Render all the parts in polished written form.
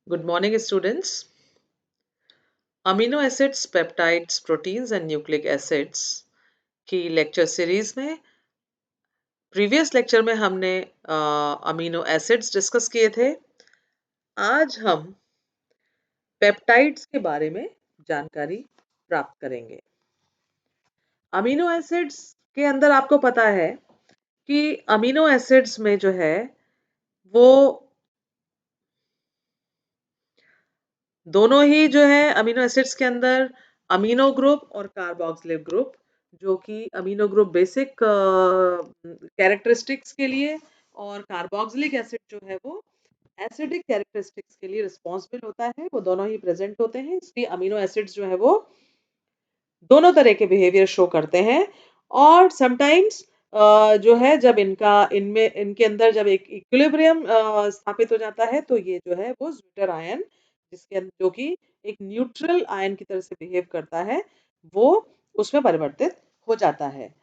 Good morning, students. Amino acids, peptides, proteins and nucleic acids की lecture series में previous lecture में हमने amino acids discuss किए थे। आज हम पेप्टाइड्स के बारे में जानकारी प्राप्त करेंगे। अमीनो एसिड्स के अंदर आपको पता है कि अमीनो एसिड्स में जो है वो दोनों ही जो है अमीनो एसिड्स के अंदर अमीनो ग्रुप और कार्बोक्सिलिक ग्रुप, जो कि अमीनो ग्रुप बेसिक कैरेक्टरिस्टिक्स के लिए और कार्बोक्सिलिक एसिड जो है वो एसिडिक कैरेक्टरिस्टिक्स के लिए रिस्पॉन्सिबल होता है, वो दोनों ही प्रेजेंट होते हैं। इसलिए अमीनो एसिड्स जो है वो दोनों तरह के बिहेवियर शो करते हैं। और समटाइम्स जो है जब इनके अंदर जब एक इक्विलिब्रियम स्थापित हो जाता है तो ये जो है वो ज्विटर आयन जो कि एक न्यूट्रल आयन की तरह से बिहेव करता है, वो उसमें परिवर्तित हो जाता है।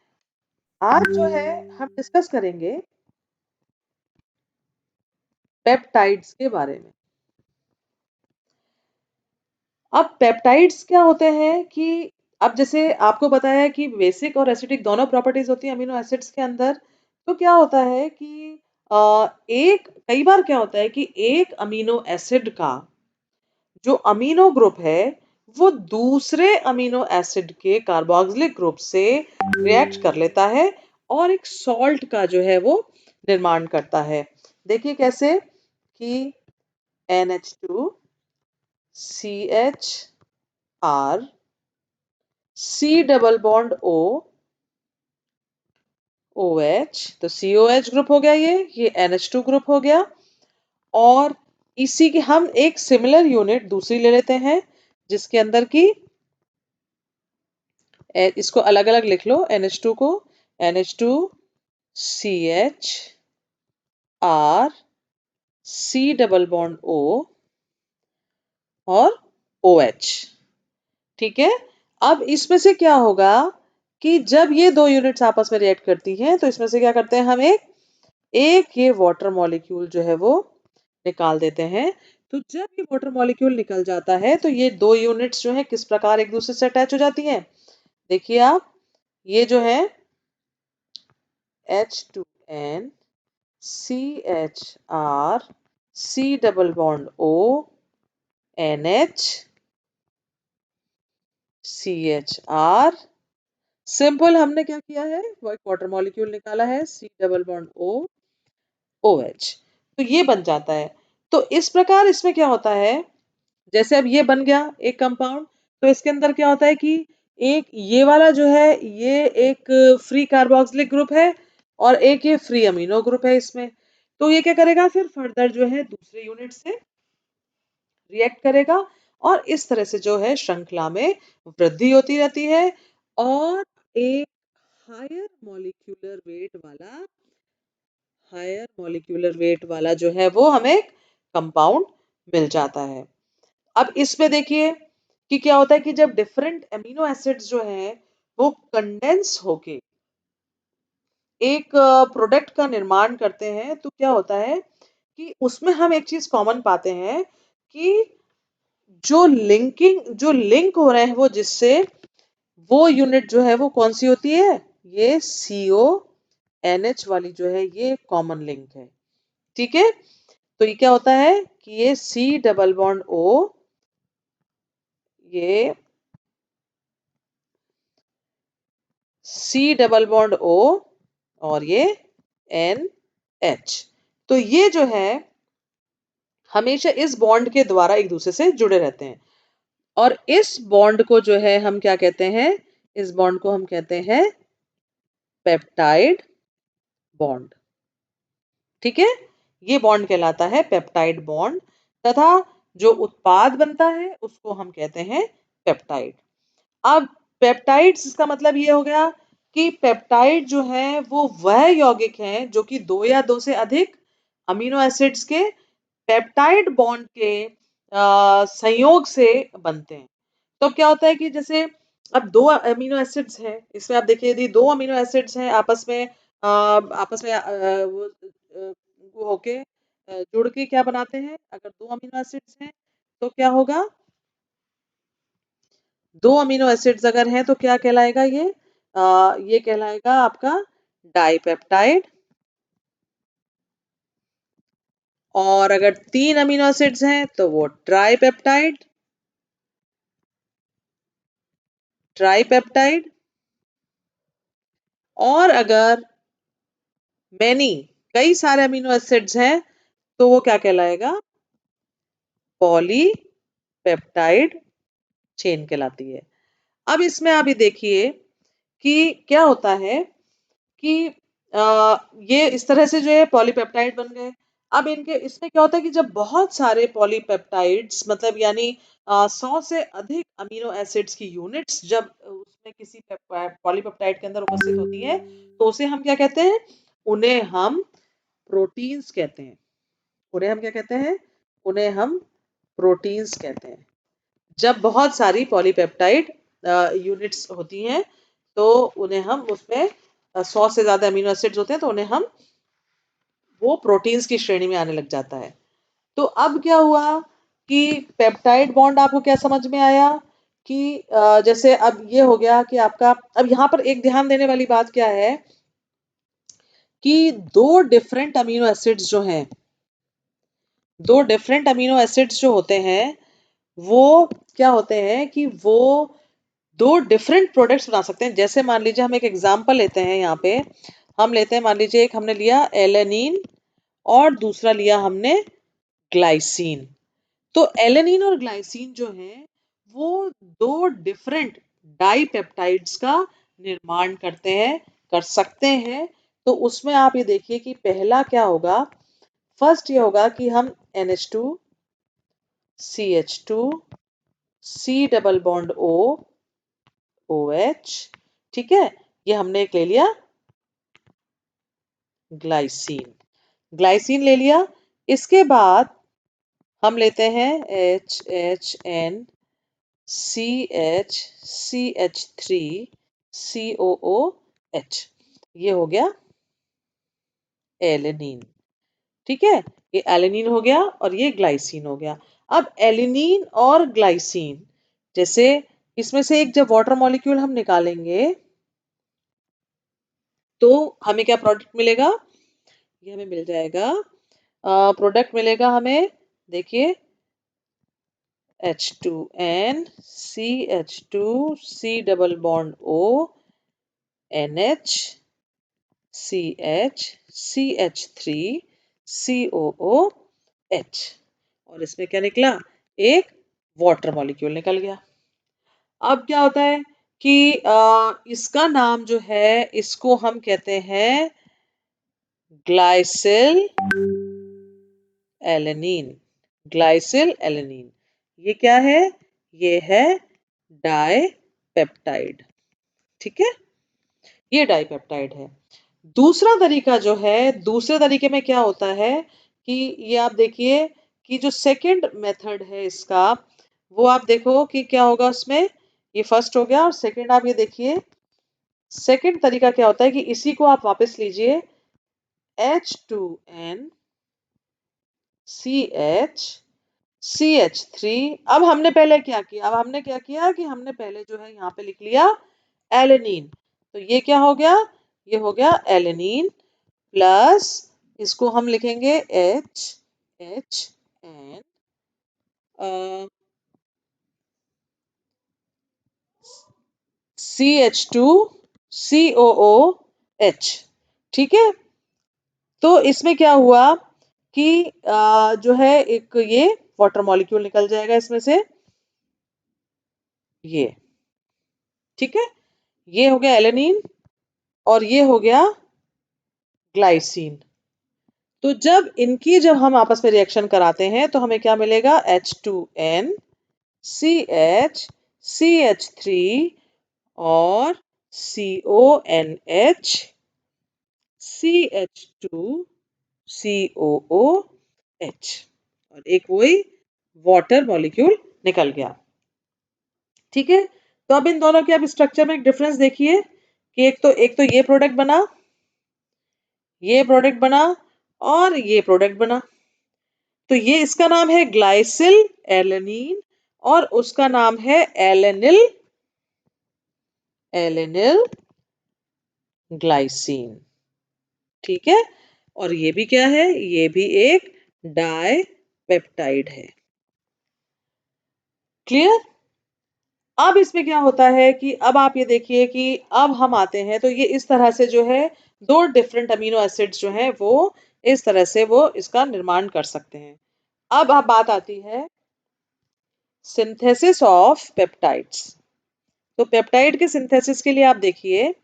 आज जो है हम डिस्कस करेंगे पेप्टाइड्स के बारे में। अब पेप्टाइड्स क्या होते हैं कि अब जैसे आपको बताया कि बेसिक और एसिडिक दोनों प्रॉपर्टीज होती हैं अमीनो एसिड्स के अंदर। तो क्या होता है कि एक कई बार क्या होता है कि एक अमीनो एसिड का जो अमीनो ग्रुप है वो दूसरे अमीनो एसिड के कार्बोक्सिलिक ग्रुप से रिएक्ट कर लेता है और एक सॉल्ट का जो है वो निर्माण करता है। देखिए कैसे कि NH2 CHR C double bond O OH, तो COH ग्रुप हो गया, ये NH2 ग्रुप हो गया। और इसी के हम एक सिमिलर यूनिट दूसरी ले लेते हैं जिसके अंदर की इसको अलग अलग लिख लो, NH2 को NH2 CHR C double bond O और OH। ठीक है। अब इसमें से क्या होगा कि जब ये दो यूनिट्स आपस में रिएक्ट करती हैं तो इसमें से क्या करते हैं हम एक एक ये वाटर मॉलिक्यूल जो है वो निकाल देते हैं। तो जब ये वाटर मॉलिक्यूल निकल जाता है तो ये दो यूनिट्स जो है किस प्रकार एक दूसरे से अटैच हो जाती हैं। देखिए आप, ये जो है H2N CHR C double bond O NH CHR। Simple हमने क्या किया है, वो एक वाटर मॉलिक्यूल निकाला है C double bond O OH, तो ये बन जाता है। तो इस प्रकार इसमें क्या होता है, जैसे अब ये बन गया एक कंपाउंड, तो इसके अंदर क्या होता है कि एक ये वाला जो है ये एक फ्री कार्बोक्सिलिक ग्रुप है और एक ये फ्री अमीनो ग्रुप है इसमें। तो ये क्या करेगा फिर फर्दर जो है दूसरे यूनिट से रिएक्ट करेगा और इस तरह से जो है श्रृंखला में वृद्धि होती रहती है और एक हायर मॉलिक्यूलर वेट वाला जो है वो हमें कंपाउंड मिल जाता है। अब इसमें देखिए कि क्या होता है कि जब डिफरेंट अमीनो एसिड्स जो है वो कंडेंस होके एक प्रोडक्ट का निर्माण करते हैं तो क्या होता है कि उसमें हम एक चीज कॉमन पाते हैं कि जो लिंक हो रहे हैं वो जिससे वो यूनिट जो है वो कौन सी होती है, ये CONH वाली जो है ये कॉमन लिंक है। ठीक है। तो ये क्या होता है कि ये C डबल बॉन्ड O, ये C डबल बॉन्ड O और ये NH, तो ये जो है हमेशा इस बॉन्ड के द्वारा एक दूसरे से जुड़े रहते हैं और इस बॉन्ड को जो है हम क्या कहते हैं, इस बॉन्ड को हम कहते हैं पेप्टाइड बॉन्ड। ठीक है। ये बॉन्ड कहलाता है पेप्टाइड बॉन्ड तथा जो उत्पाद बनता है उसको हम कहते हैं पेप्टाइड। अब पेप्टाइड्स इसका मतलब ये हो गया कि पेप्टाइड जो है वो वह यौगिक हैं जो कि दो या दो से अधिक अमीनो एसिड्स के पेप्टाइड बॉन्ड के संयोग से बनते हैं। तो क्या होता है कि जैसे अब दो अमीनो एसिड्स हैं, इसमें आप देखिए यदि दो अमीनो एसिड्स हैं आपस में वो होके जुड़ के क्या बनाते हैं? अगर 2 अमीनो एसिड्स हैं तो क्या होगा? 2 अमीनो एसिड्स अगर हैं तो क्या कहलाएगा ये? ये कहलाएगा आपका डाइपेप्टाइड। और अगर 3 अमीनो एसिड्स हैं तो वो ट्राइपेप्टाइड। ट्राइपेप्टाइड। और अगर मैनी कई सारे अमीनो एसिड्स हैं तो वो क्या कहलाएगा? पॉलीपेप्टाइड चेन कहलाती है। अब इसमें आप ये देखिए कि क्या होता है कि ये इस तरह से जो है पॉलीपेप्टाइड बन गए। अब इनके इसमें क्या होता है कि जब बहुत सारे पॉलीपेप्टाइड्स मतलब यानी 100 से अधिक अमीनो एसिड्स की यूनिट्स जब उसमें किसी पॉलीपेप्टाइड के अंदर उपस्थित होती है तो उसे हम क्या कहते हैं? उन्हें हम प्रोटीन्स कहते हैं। उन्हें हम क्या कहते हैं? उन्हें हम प्रोटीन्स कहते हैं। जब बहुत सारी पॉलीपेप्टाइड यूनिट्स होती हैं तो उन्हें हम उसमें 100 से ज्यादा अमीनो एसिड्स होते हैं तो उन्हें हम वो प्रोटीन्स की श्रेणी में आने लग जाता है। तो अब क्या हुआ कि पेप्टाइड बॉन्ड आपको क्या समझ में आया कि जैसे अब ये हो गया कि आपका अब यहाँ पर एक ध्यान देने वाली बात क्या है कि दो डिफरेंट अमीनो एसिड्स जो होते हैं वो क्या होते हैं कि वो दो डिफरेंट प्रोडक्ट्स बना सकते हैं। जैसे मान लीजिए हम एक एग्जांपल लेते हैं यहाँ पे हम लेते हैं मान लीजिए एक हमने लिया एलेनिन और दूसरा लिया हमने ग्लाइसिन। तो एलेनिन और ग्लाइसिन जो है वो दो डिफरेंट डाइपेप्टाइड्स का निर्माण करते हैं कर सकते हैं। तो उसमें आप ये देखिए कि पहला क्या होगा? फर्स्ट ये होगा कि हम NH2 CH2 C double bond O OH, ठीक है, ये हमने एक ले लिया ग्लाइसिन। ग्लाइसिन ले लिया। इसके बाद हम लेते हैं HHN CH CH3 COOH, ये हो गया एलेनिन। ठीक है, ये एलेनिन हो गया और ये ग्लाइसिन हो गया। अब एलेनिन और ग्लाइसिन जैसे इसमें से एक जब वाटर मॉलिक्यूल हम निकालेंगे तो हमें क्या प्रोडक्ट मिलेगा? ये हमें मिल जाएगा प्रोडक्ट मिलेगा हमें, देखिए H2N CH2 C double bond O NH CH CH3 COOH, और इसमें क्या निकला? एक वाटर मॉलिक्यूल निकल गया। अब क्या होता है कि इसका नाम जो है इसको हम कहते हैं ग्लाइसिल एलेनिन। ग्लाइसिल एलेनिन ये क्या है? ये है डाइपेप्टाइड। ठीक है, ये डाइपेप्टाइड है। दूसरा तरीका जो है, दूसरे तरीके में क्या होता है कि ये आप देखिए कि जो सेकंड मेथड है इसका वो आप देखो कि क्या होगा उसमें। ये फर्स्ट हो गया और सेकंड आप ये देखिए सेकंड तरीका क्या होता है कि इसी को आप वापस लीजिए H2N CH CH3। अब हमने पहले क्या किया? अब हमने क्या किया कि हमने पहले जो है यहाँ पे लिख लिया एलेनिन। तो ये क्या हो गया? ये हो गया एलेनिन प्लस इसको हम लिखेंगे HHN CH2 COOH। ठीक है, तो इसमें क्या हुआ कि जो है एक ये वाटर मॉलिक्यूल निकल जाएगा इसमें से, ये। ठीक है, ये हो गया एलेनिन और ये हो गया ग्लाइसिन। तो जब हम आपस में रिएक्शन कराते हैं तो हमें क्या मिलेगा? H2N CH CH3 और CONH CH2 COOH, और एक वही वाटर मॉलिक्यूल निकल गया। ठीक है, तो अब इन दोनों के आप स्ट्रक्चर में एक डिफरेंस देखिए कि एक तो ये प्रोडक्ट बना, ये प्रोडक्ट बना और ये प्रोडक्ट बना। तो ये इसका नाम है ग्लाइसिल एलेनिन और उसका नाम है एलेनिल एलेनिल ग्लाइसिन। ठीक है, और ये भी क्या है, ये भी एक डाई पेप्टाइड है। क्लियर? अब इसमें क्या होता है कि अब आप ये देखिए कि अब हम आते हैं तो ये इस तरह से जो है दो डिफरेंट अमीनो एसिड्स जो हैं वो इस तरह से वो इसका निर्माण कर सकते हैं। अब बात आती है सिंथेसिस ऑफ पेप्टाइड्स। तो पेप्टाइड के सिंथेसिस के लिए आप देखिए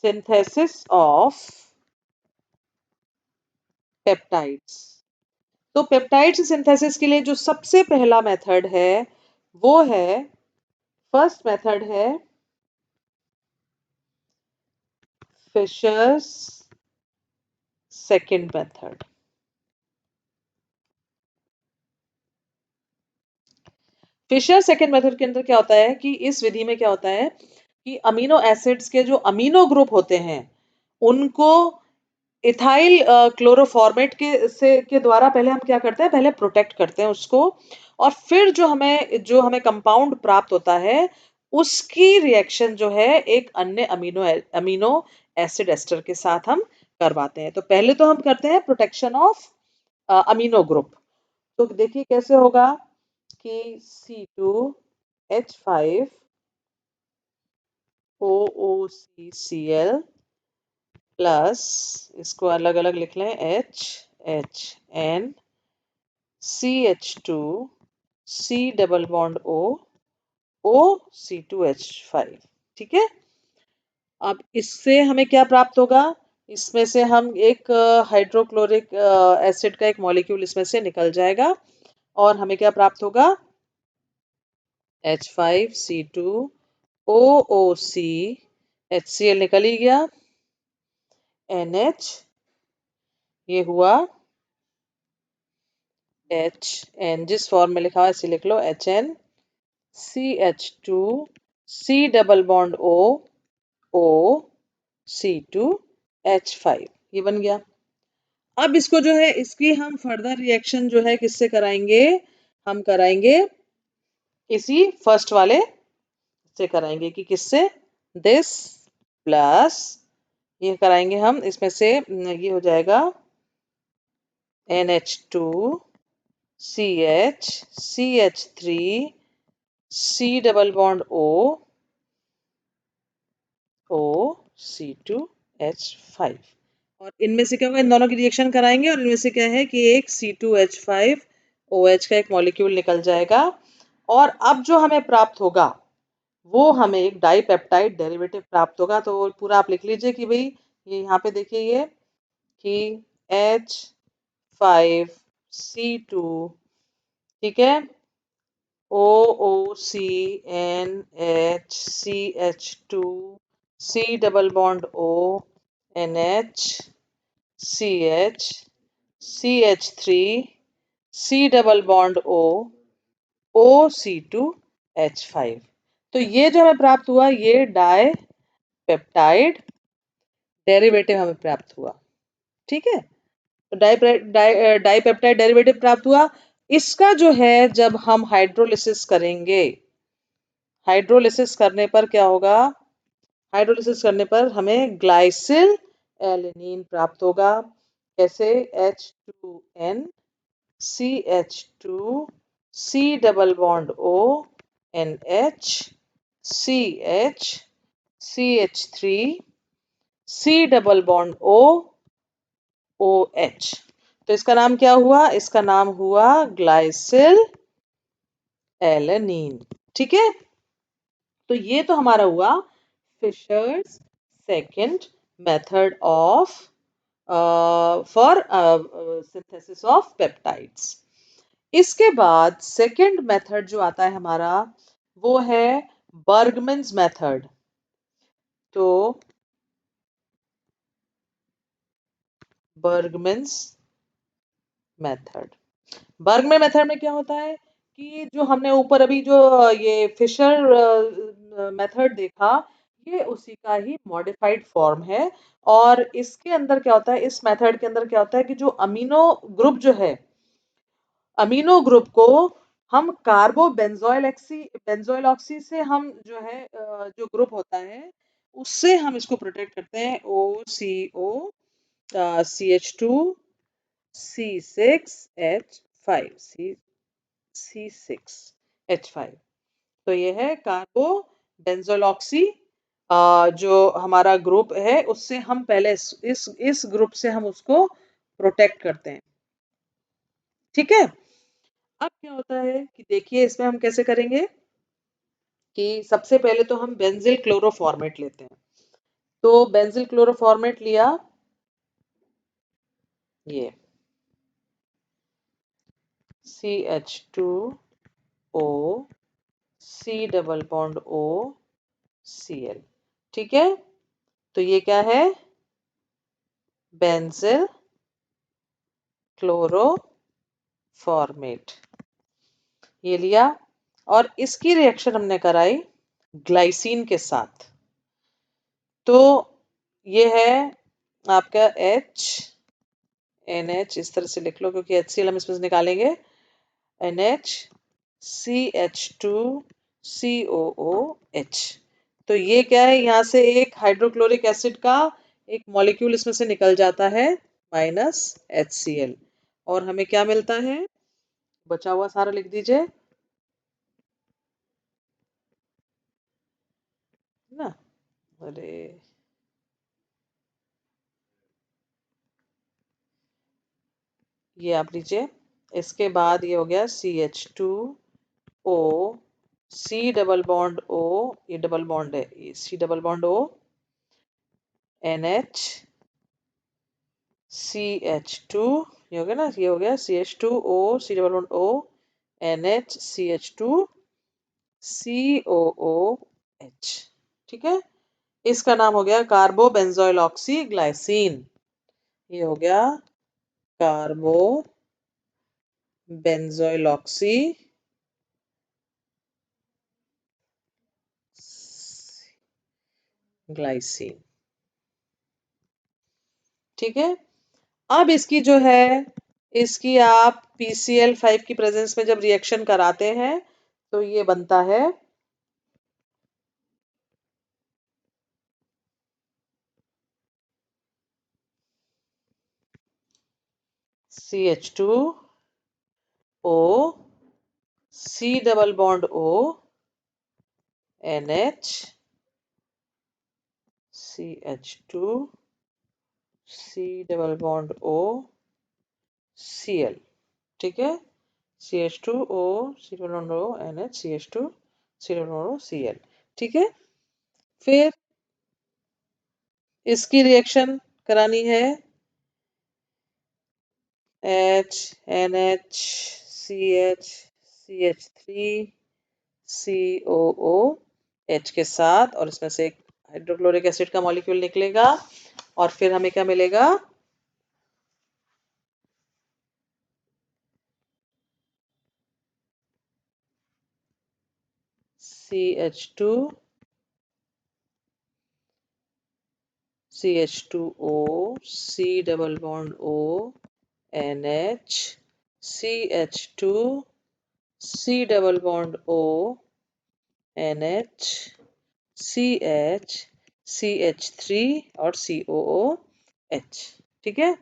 सिंथेसिस ऑफ पेप्टाइड्स। तो पेप्टाइड सिंथेसिस के लिए जो सबसे पहला मेथड है वो है, फर्स्ट मेथड है Fischer's second method. Fischer second method के अंदर क्या होता है कि इस विधि में क्या होता है कि अमीनो एसिड्स के जो अमीनो ग्रुप होते हैं उनको इथाइल क्लोरोफॉर्मेट के द्वारा पहले हम क्या करते हैं, पहले प्रोटेक्ट करते हैं उसको, और फिर जो हमें कंपाउंड प्राप्त होता है उसकी रिएक्शन जो है एक अन्य अमीनो एसिड एस्टर के साथ हम करवाते हैं। तो पहले तो हम करते हैं प्रोटेक्शन ऑफ अमीनो ग्रुप। तो देखिए कैसे होगा कि C2H5 OOCCl प्लस, इसको अलग अलग लिख लें, HHN CH2 C double bond O OC2H5। ठीक है, अब इससे हमें क्या प्राप्त होगा, इसमें से हम एक हाइड्रोक्लोरिक एसिड का एक मॉलिक्यूल इसमें से निकल जाएगा और हमें क्या प्राप्त होगा, H5C2OOC, HCl निकल ही गया, NH ये हुआ HN, जिस फॉर्म में लिखा हुआ है ऐसे लिख लो, HN CH2 C double bond O O C2H5, ये बन गया। अब इसको जो है इसकी हम फर्दर रिएक्शन जो है किससे कराएंगे, हम कराएंगे इसी फर्स्ट वाले से कराएंगे कि किससे, दिस प्लस ये कराएंगे हम इसमें से, ये हो जाएगा NH2 CH CH3 C double bond O O C2H5, और इनमें से क्या होगा, इन दोनों की रिएक्शन कराएंगे और इनमें से क्या है कि एक C2H5OH का एक मॉलिक्यूल निकल जाएगा, और अब जो हमें प्राप्त होगा वो हमें एक डाइपेप्टाइड डेरिवेटिव प्राप्त होगा। तो पूरा आप लिख लीजिए कि भाई ये यहाँ पे देखिए ये कि H5C2, ठीक है, OOCNHCH2 C double bond O NH CH CH3 C double bond O OC2H5। तो ये जो हमें प्राप्त हुआ ये डाई पेप्टाइड डेरिवेटिव हमें प्राप्त हुआ। ठीक है, तो डाइपेप्टाइड डेरिवेटिव प्राप्त हुआ। इसका जो है जब हम हाइड्रोलिसिस करेंगे, हाइड्रोलिसिस करने पर क्या होगा, हाइड्रोलिसिस करने पर हमें ग्लाइसिल एलेनिन प्राप्त होगा। कैसे, H2N CH2 C double bond O NH CH CH3 C double bond O OH। तो इसका नाम क्या हुआ, इसका नाम हुआ ग्लाइसिल एलेनिन। ठीक है, तो ये तो हमारा हुआ Fischer's second method of for synthesis of peptides. इसके बाद सेकंड मेथड जो आता है हमारा वो है बर्गमन्स मेथड। तो बर्गमन्स मेथड, बर्गमैन मेथड में क्या होता है कि जो हमने ऊपर अभी जो ये फिशर मेथड देखा, ये उसी का ही मॉडिफाइड फॉर्म है। और इसके अंदर क्या होता है, इस मेथड के अंदर क्या होता है कि जो अमीनो ग्रुप जो है, अमीनो ग्रुप को हम कार्बो बेंजोइल ऑक्सी से हम जो है जो ग्रुप होता है उससे हम इसको प्रोटेक्ट करते हैं। OCO CH2 C6H5 C6H5। तो ये है कार्बो बेंजोइल ऑक्सी। जो हमारा ग्रुप है उससे हम पहले इस ग्रुप से हम उसको प्रोटेक्ट करते हैं। ठीक है। अब क्या होता है कि देखिए इसमें हम कैसे करेंगे कि सबसे पहले तो हम बेंजिल क्लोरोफॉर्मेट लेते हैं। तो बेंजिल क्लोरोफॉर्मेट लिया, ये CH2O C double bond O Cl। ठीक है। तो ये क्या है, बेंजिल क्लोरोफॉर्मेट, ये लिया। और इसकी रिएक्शन हमने कराई ग्लाइसिन के साथ। तो ये है आपका NH, इस तरह से लिख लो क्योंकि HCl हम इसमें से निकालेंगे। NH CH2COOH। तो ये क्या है, यहाँ से एक हाइड्रोक्लोरिक एसिड का एक मॉलिक्यूल इसमें से निकल जाता है -HCl। और हमें क्या मिलता है, बचा हुआ सारा लिख दीजिए ना। अरे ये आप लीजिए। इसके बाद ये हो गया CH2O C double bond O, ये डबल बॉन्ड है, ये C double bond O NH CH2, ये हो गया ना, ये हो गया CH2O C double bond O NH CH2 COOH। ठीक है। इसका नाम हो गया कार्बो बेंजोइल ऑक्सी ग्लाइसिन। ये हो गया कार्बो बेंजोइल ऑक्सी ग्लाइसिन। ठीक है। अब इसकी जो है, इसकी आप PCl5 की प्रेजेंस में जब रिएक्शन कराते हैं तो ये बनता है CH2O C double bond O NH CH2 C double bond O Cl। ठीक है। CH2O C double bond O NH CH2 C double bond O Cl। ठीक है। फिर इसकी रिएक्शन करानी है H NH CH CH3 COOH के साथ, और इसमें से एक हाइड्रोक्लोरिक एसिड का मॉलिक्यूल निकलेगा। और फिर हमें क्या मिलेगा, CH2 CH2O C double bond O NH CH2 C double bond O NH CH CH3 और COOH। ठीक है।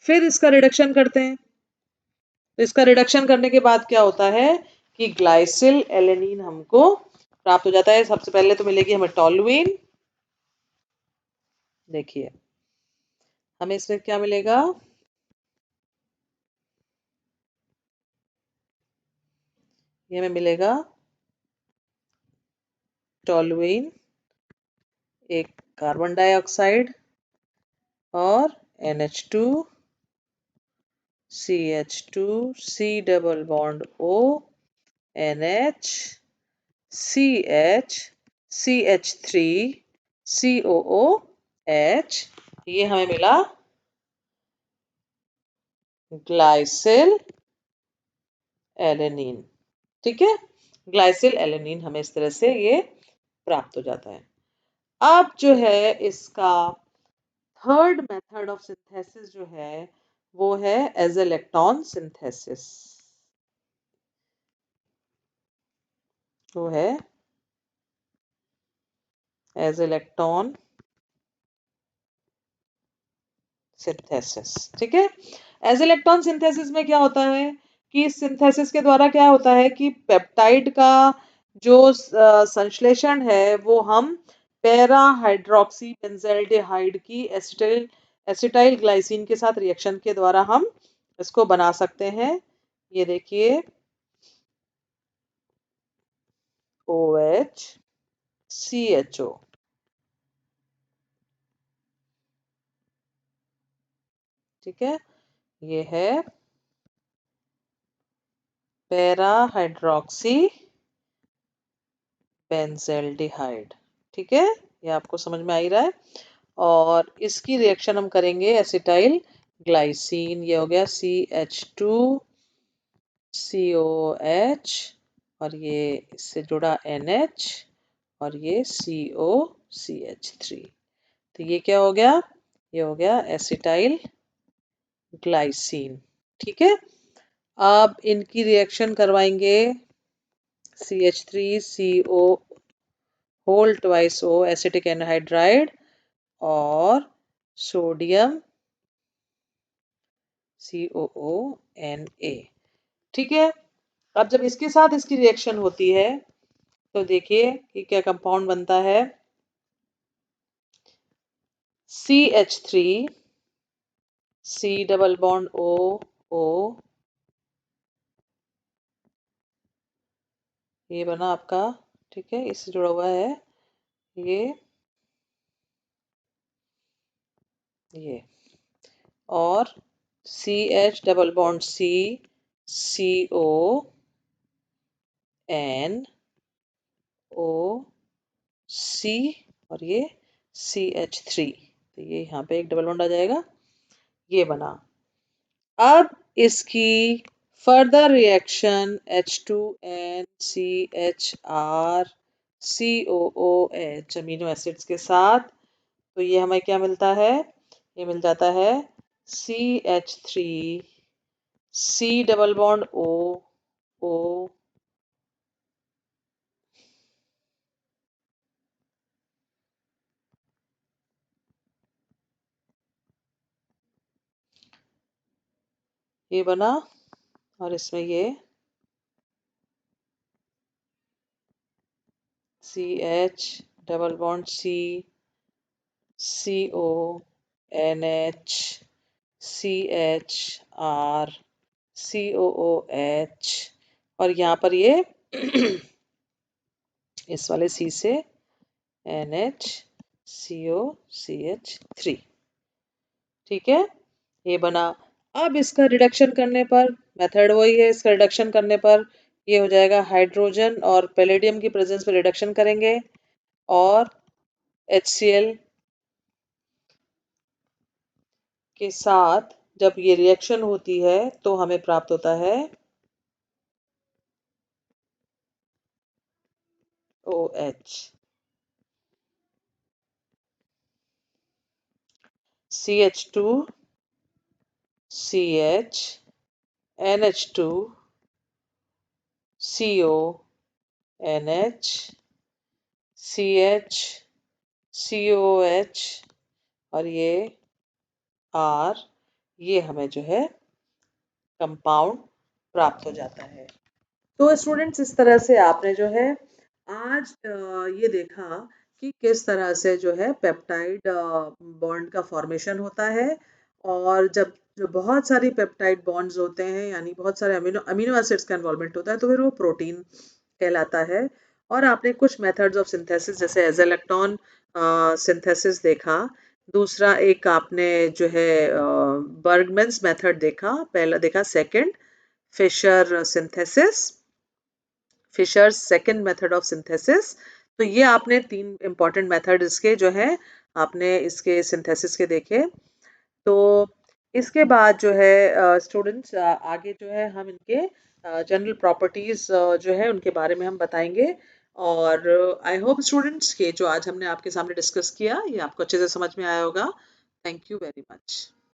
फिर इसका रिडक्शन करते हैं। तो इसका रिडक्शन करने के बाद क्या होता है कि ग्लाइसिल एलेनिन हमको प्राप्त हो जाता है। सबसे पहले तो मिलेगी हमें टोलुइन। देखिए हमें इसमें क्या मिलेगा, ये हमें मिलेगा टोलुइन, एक कार्बन डाइऑक्साइड और NH2 CH2 C double bond O NH CH CH3 COOH। ये हमें मिला ग्लाइसिल एलेनिन। ठीक है। ग्लाइसिल एलेनिन हमें इस तरह से ये प्राप्त हो जाता है। अब जो है इसका थर्ड मेथड ऑफ सिंथेसिस जो है वो है एजेलेक्टॉन सिंथेसिस। वो है एजेलेक्टॉन सिंथेसिस। ठीक है, एजेलेक्टॉन सिंथेसिस में क्या होता है कि इस सिंथेसिस के द्वारा क्या होता है कि पेप्टाइड का जो संश्लेषण है वो हम पैरा हाइड्रोक्सी बेंजल्डिहाइड की एसिटाइल एसिटाइल ग्लाइसिन के साथ रिएक्शन के द्वारा हम इसको बना सकते हैं। ये देखिए OHCHO। ठीक है, ये है पैरा हाइड्रोक्सी बेंजल्डिहाइड। ठीक है, ये आपको समझ में आ ही रहा है। और इसकी रिएक्शन हम करेंगे एसिटाइल ग्लाइसिन, ये हो गया CH2COH और ये इससे जुड़ा NH और ये COCH3। तो ये क्या हो गया, ये हो गया एसिटाइल ग्लाइसिन। ठीक है, अब इनकी रिएक्शन करवाएंगे CH3CO whole twice O acetic anhydride और सोडियम COONA। ठीक है, अब जब इसके साथ इसकी रिएक्शन होती है तो देखिए कि क्या कंपाउंड बनता है। CH3 C double bond O ये बना आपका। ठीक है, इससे जुड़ा हुआ है ये और CH double bond CONO C और ये CH3। तो ये यहाँ पे एक डबल बॉन्ड आ जाएगा, ये बना। अब इसकी further reaction H2NCHR COOH amino acids के साथ, तो ये हमें क्या मिलता है, ये मिल जाता है CH3 C double bond O ये बना और इसमें ये CH double bond CONH CHR COOH और यहाँ पर ये इस वाले C से NH COCH3। ठीक है, ये बना। अब इसका रिडक्शन करने पर मेथड वही है, इसका रिडक्शन करने पर ये हो जाएगा हाइड्रोजन और पैलेडियम की प्रेजेंस में रिडक्शन करेंगे और HCl के साथ जब ये रिएक्शन होती है तो हमें प्राप्त होता है OH CH2 CH NH2 CO NH CH COH और ये R, ये हमें जो है कंपाउंड प्राप्त हो जाता है। तो स्टूडेंट्स इस तरह से आपने जो है आज ये देखा कि किस तरह से जो है पेप्टाइड बॉन्ड का फॉर्मेशन होता है। और जब जो बहुत सारी पेप्टाइड बॉन्ड्स होते हैं यानी बहुत सारे अमीनो अमीनो एसिड्स का इन्वॉल्वमेंट होता है तो फिर वो प्रोटीन कहलाता है। और आपने कुछ मेथड्स ऑफ सिंथेसिस जैसे एजेलेक्टॉन सिंथेसिस देखा। दूसरा एक आपने जो है बर्गमैन्स मेथड देखा, पहला देखा second Fischer synthesis, Fischer's second method of synthesis. तो ये आपने तीन इंपॉर्टेंट मेथड इसके जो है आपने इसके सिंथेसिस के देखे। तो इसके बाद जो है स्टूडेंट्स आगे जो है हम इनके जनरल प्रॉपर्टीज जो है उनके बारे में हम बताएंगे और आई होप स्टूडेंट्स, ये जो आज हमने आपके सामने डिस्कस किया ये आपको अच्छे से समझ में आया होगा। Thank you very much.